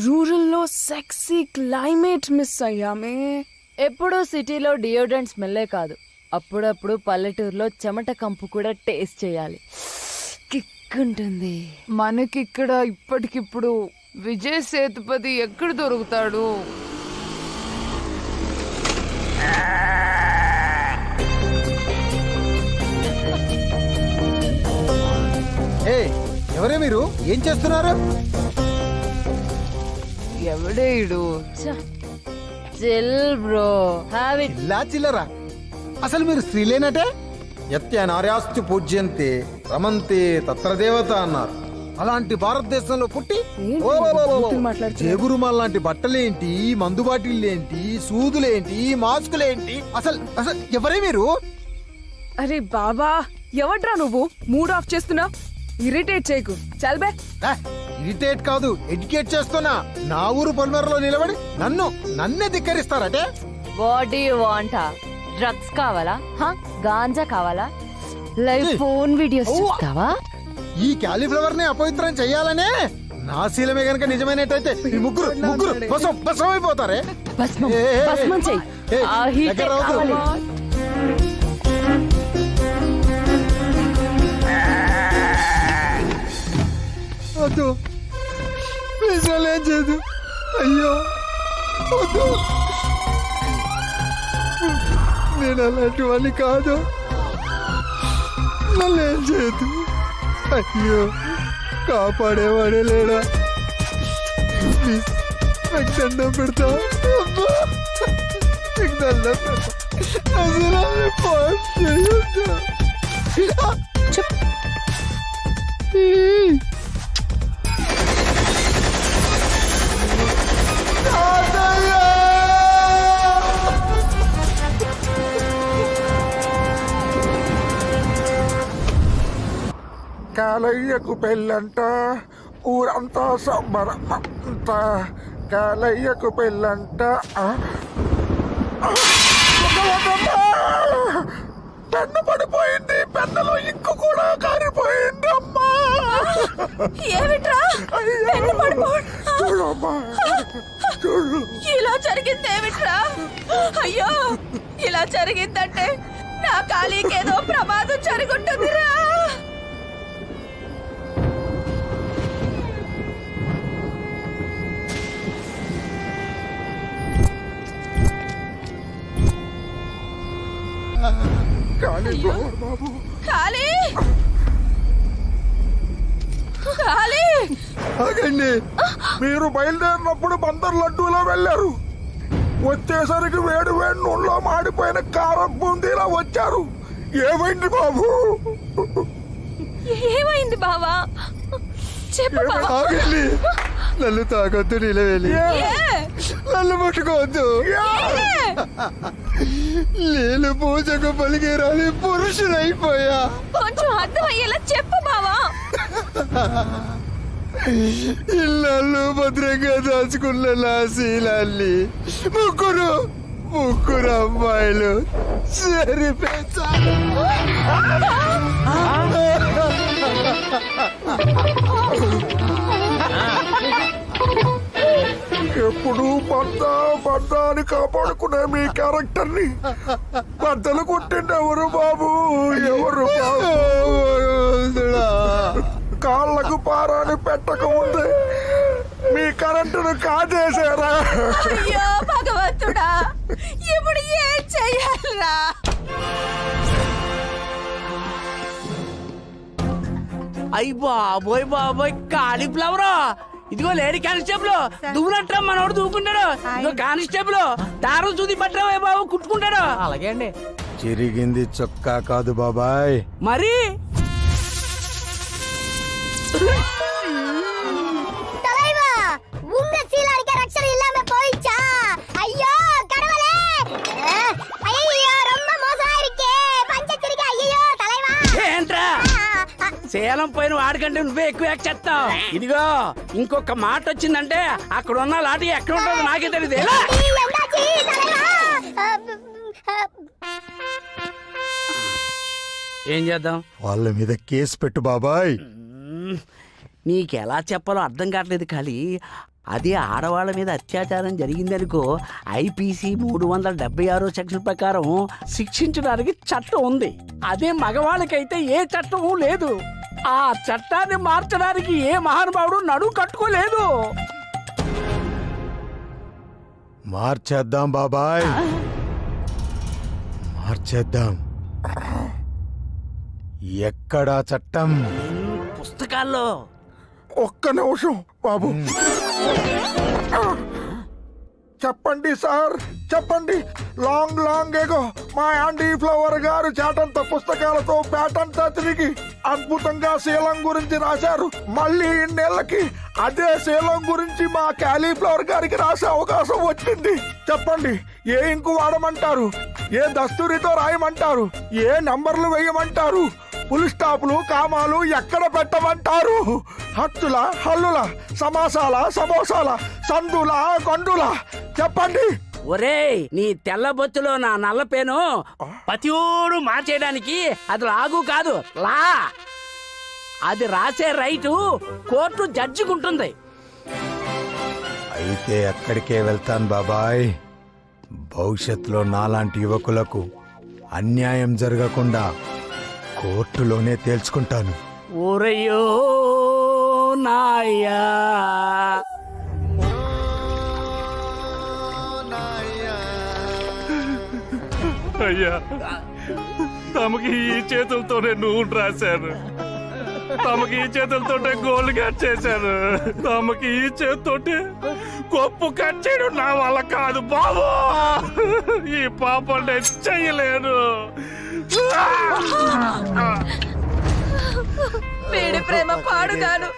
రూరల్లో sexy climate miss అయ్యామే. ఎప్పుడూ సిటీలో డియోడ్రెంట్ స్మెల్లే కాదు, అప్పుడప్పుడు పల్లెటూరులో చెమట కంపు కూడా టేస్ట్ చేయాలి. కిక్ ఉంటుంది. మనకిక్కడ ఇప్పటికిప్పుడు విజయ్ సేతుపతి ఎక్కడ దొరుకుతాడు? ఎవరే మీరు? ఏం చేస్తున్నారు? ఎవడేయుడు? Chill bro, have it. ఇలా చిల్లరా? అసలు మీరు స్త్రీలేనటే? యత్య నార్యాస్తి పూజ్యంతే రమంతే తత్ర దేవత అన్నారు. అలాంటి భారతదేశంలో పుట్టి జేబురుమాల్ లాంటి బట్టలేంటి, మందు బాటిళ్ళేంటి, సూదులేంటి, మాస్కులేంటి? అసలు అసలు ఎవరే మీరు? అరే బాబా, ఎవడ్రా నువ్వు? మూడ్ ఆఫ్ చేస్తున్నా. ఇరిటేట్ చేయకు, చల్బే. ఇరిటేట్ కాదు, ఎడ్యుకేట్ చేస్తున్నా. నా ఊరు పొలిమేరలో నిలబడి నన్నే ధిక్కరిస్తారటే? What do you want? Drugs కావాలా? గాంజా కావాలా? లైవ్ ఫోన్ వీడియోస్ చూస్తావా? ఈ క్యాలీఫ్లవర్ ని అపవిత్రం చెయ్యాలనే నా శీలమే గనక నిజమైనట్టయితే ఈ ముగ్గురు భస్మం అయిపోతారే. భస్మం చెయ్యి. ఆ హీట్ కావాలి. వద్దు ప్లీజ్, ఏం చేయదు. అయ్యో వద్దు, నేను అలాంటి వాడిని కాదు. నన్ను ఏం చేయదు. అయ్యో కాపాడేవాడే లేడా? ప్లీజ్ నాకు దండం పెడతా. నీకు దండం పెడతా. అసలు పాస్ చేయొద్దు. కాలయ్యకు పెళ్ళంట, ఊరంతా సంబరం అంట. కాలయ్యకు పెళ్ళంట. పెన్ను పడిపోయింది, పెన్నులో ఇంకు కూడా కారిపోయింది. అమ్మా ఏమిట్రా పెన్ను చూడమ్మా, చూడు. ఇలా జరిగింది ఏమిట్రా? అయ్యో, ఇలా జరిగిందంటే నా కాళీకేదో ప్రమాదం జరుగుంటుందిరా. కాళీ, కాళీ, ఆగండి. మీరు బయలుదేరినప్పుడు బందర్ లడ్డూలో వెళ్ళారు. వచ్చేసరికి వేడి వేడి నూనెలో మాడిపోయిన కారం బూందీలా వచ్చారు. ఏమైంది బాబు? ఏమైంది బావా? చెప్పు బావా. ఆగండి, నన్ను తాకొద్దు. నిలవేలి నన్ను పట్టుకోవద్దు. నేను పూజకు పలికేరాలి పురుషులైపోయా. కొంచెం అర్థమయ్యేలా చెప్పు బావా. ఇళ్ళు భద్రంగా దాచుకున్న నా శీలాన్ని ముగ్గురు అమ్మాయిలు సరిపేశారు. ఎప్పుడు భర్త అని కాపాడుకునే మీ క్యారెక్టర్ ని బద్దలు కొట్టింది ఎవరు బాబు? ఎవరు బాబు? కాళ్ళకు పారాని పెట్టక ముందే మీ కరెంటును కాజేశారా? అయ్యో భగవంతుడా, ఇప్పుడు ఏం చెయ్యాలరా? అయ్యి బాబోయ్ బాబోయ్, కాలీఫ్లవర్. ఇదిగో లేడీ కానిస్టేబుల్, దువ్వునట్రా మనోడు దూకుంటాడు. ఇదిగో కానిస్టేబుల్, దారం చూది పట్టరా బాబు, కుట్టుకుంటాడు. అలాగే అండి. చిరిగింది చొక్కా కాదు బాబాయ్, మరి ఏంట్రా సేలం పైన వాడికంటే నువ్వే ఎక్కువ యాక్ట్ చేస్తావు. ఇదిగో ఇంకొక మాట వచ్చిందంటే అక్కడ ఉన్న లాఠీ ఎక్కడ ఉంటుందో నాకే తెలియదు. ఏం చేద్దాం? వాళ్ళ మీద కేసు పెట్టు బాబాయ్. నీకెలా చెప్పాలో అర్థం కావట్లేదు. ఖాళీ అదే ఆడవాళ్ళ మీద అత్యాచారం జరిగిందనుకో ఐపీసీ 376 సెక్షన్ ప్రకారం శిక్షించడానికి చట్టం ఉంది. అదే మగవాళ్ళకైతే ఏ చట్టము లేదు. ఆ చట్టాన్ని మార్చడానికి ఏ మహానుభావుడు నడుం కట్టుకోలేదు. మార్చేద్దాం బాబాయ్, మార్చేద్దాం. ఎక్కడా చట్టం? పుస్తకాల్లో. ఒక్క నిమిషం బాబు. చెప్పండి సార్, చెప్పండి. లాంగ్ లాంగ్ ఏగో మా యాండీ ఫ్లవర్ గారు చేటంత పుస్తకాలతో పేటంతా తిరిగి అద్భుతంగా శీలం గురించి రాశారు. మళ్ళీ ఇన్నేళ్లకి అదే శీలం గురించి మా క్యాలీఫ్లవర్ గారికి రాసే అవకాశం వచ్చింది. చెప్పండి, ఏ ఇంకు వాడమంటారు? ఏ దస్తూరితో రాయమంటారు? ఏ నంబర్లు వేయమంటారు? ఫుల్ స్టాపులు కామాలు ఎక్కడ పెట్టమంటారు? హత్తుల హల్లుల సమాసాల సమోసాల సందుల గొండుల చెప్పండి. ఒరేయ్, నీ తెల్ల బొత్తులో నా నల్ల పేను పతియోడు మార్చేయడానికి అది లాగు కాదు, లా. అది రాసే రైటు కోర్టు జడ్జికుంటుంది. అయితే అక్కడికే వెళ్తాను బాబాయ్. భవిష్యత్తులో నాలాంటి యువకులకు అన్యాయం జరగకుండా కోర్టులోనే తేల్చుకుంటాను. ఓరయ్యో నాయ్యా. అయ్యా, తమకి ఈ చేతులతోనే నూనె రాశాను, తమకి ఈ చేతులతోటే గోల్డ్ కట్ చేశాను, తమకి ఈ చేతితోటే కొప్పు కట్ చేయడం నా వల్ల కాదు బాబు. ఈ పాపం నేను చెయ్యలేను. వీడి ప్రేమ పాడుగాను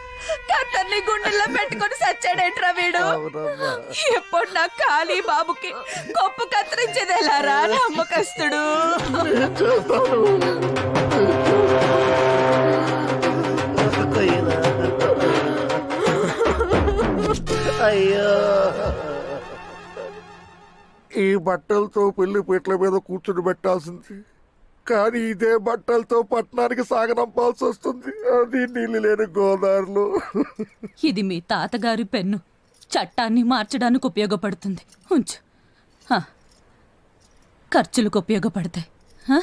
కత్తర్ని గుండెల్లో పెట్టుకొని సచ్చాడేంట్రా వీడు. ఎప్పుడు నా ఖాళీ బాబుకి కొప్పు కత్తిరించేది ఎలారా నమ్మకస్తుడు. అయ్యో, ఈ బట్టలతో పెళ్లి పీటల మీద కూర్చుని పెట్టాల్సింది, కానీ ఇదే బట్టలతో పట్టణానికి సాగనంపాల్సి వస్తుంది. అది నీళ్ళు లేని గోదావరిలో. ఇది మీ తాతగారి పెన్ను, చట్టాన్ని మార్చడానికి ఉపయోగపడుతుంది. ఉంచు, హ. ఖర్చులకు ఉపయోగపడతాయి. హ?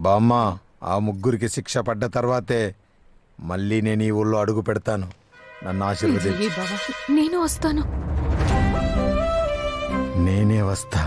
బామ్మ, ఆ ముగ్గురికి శిక్ష పడ్డ తర్వాతే మళ్ళీ నేను ఈ ఊళ్ళో అడుగు పెడతాను. నన్ను ఆశీర్వదించు. జై బాబా. నేను వస్తాను. నేనే వస్తా.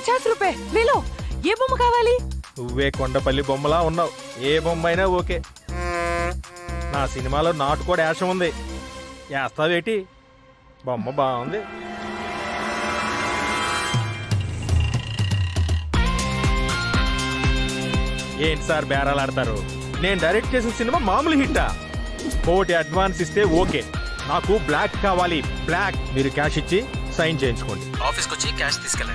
₹50 లేలో. ఏ బొమ్మ కావాలి? నువ్వే కొండపల్లి బొమ్మలా ఉన్నావు. ఏ బొమ్మ అయినా ఓకే. నా సినిమాలో నాటు కూడా యాసం ఉంది. వేస్తావేటి? బొమ్మ బాగుంది. ఏంటి సార్ బేరాలు ఆడతారు? నేను డైరెక్ట్ చేసిన సినిమా మామూలు హిట్టా? కోటి అడ్వాన్స్ ఇస్తే ఓకే. నాకు బ్లాక్ కావాలి, బ్లాక్. మీరు క్యాష్ ఇచ్చి సైన్ చేయించుకోండి. ఆఫీస్కి వచ్చి క్యాష్ తీసుకెళ్ళండి.